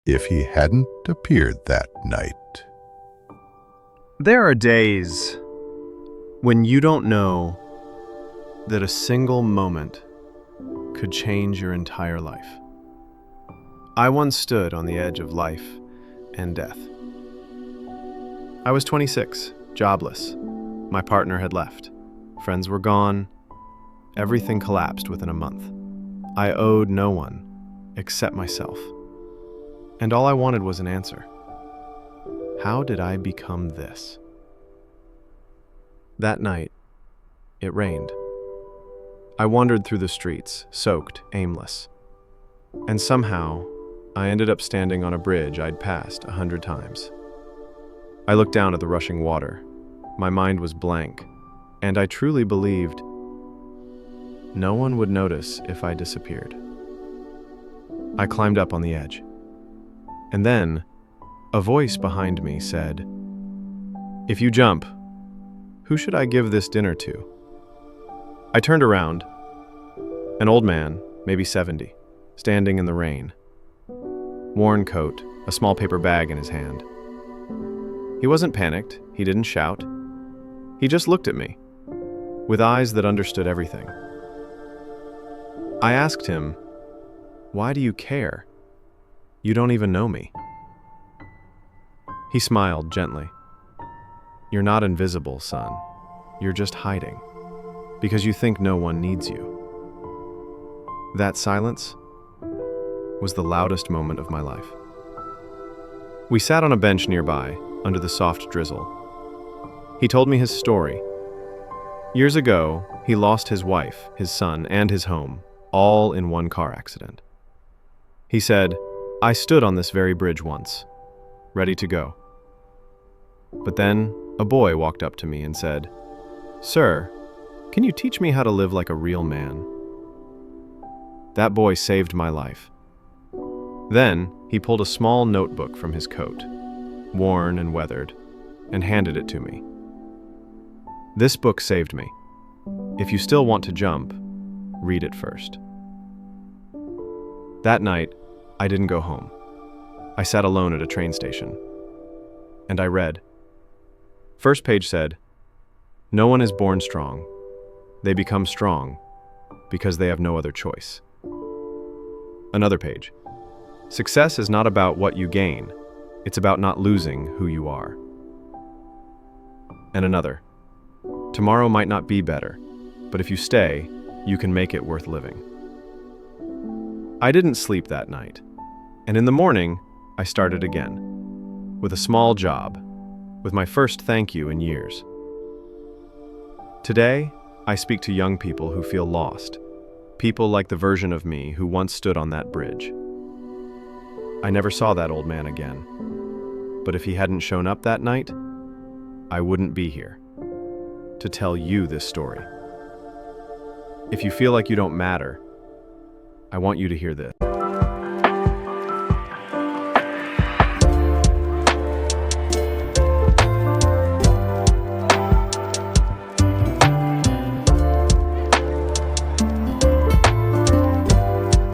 if he hadn't appeared that night. There are days when you don't know that a single moment could change your entire life. I once stood on the edge of life and death. I was 26, jobless. My partner had left. Friends were gone. Everything collapsed within a month. I owed no one except myself. And all I wanted was an answer. How did I become this? That night, it rained. I wandered through the streets, soaked, aimless. And somehow, I ended up standing on a bridge I'd passed 100 times. I looked down at the rushing water. My mind was blank, and I truly believed no one would notice if I disappeared. I climbed up on the edge. And then, a voice behind me said, "If you jump, who should I give this dinner to?" I turned around. An old man, maybe 70, standing in the rain. Worn coat, a small paper bag in his hand. He wasn't panicked, he didn't shout. He just looked at me, with eyes that understood everything. I asked him, "Why do you care? You don't even know me." He smiled gently. "You're not invisible, son. You're just hiding, because you think no one needs you." That silence was the loudest moment of my life. We sat on a bench nearby, under the soft drizzle. He told me his story. Years ago, he lost his wife, his son, and his home, all in one car accident. He said, "I stood on this very bridge once, ready to go. But then a boy walked up to me and said, 'Sir, can you teach me how to live like a real man?' That boy saved my life." Then he pulled a small notebook from his coat, worn and weathered, and handed it to me. "This book saved me. If you still want to jump, read it first." That night, I didn't go home. I sat alone at a train station, and I read. First page said, "No one is born strong. They become strong because they have no other choice." Another page. "Success is not about what you gain. It's about not losing who you are." And another. "Tomorrow might not be better, but if you stay, you can make it worth living." I didn't sleep that night, and in the morning, I started again, with a small job, with my first thank you in years. Today, I speak to young people who feel lost, people like the version of me who once stood on that bridge. I never saw that old man again, but if he hadn't shown up that night, I wouldn't be here to tell you this story. If you feel like you don't matter, I want you to hear this.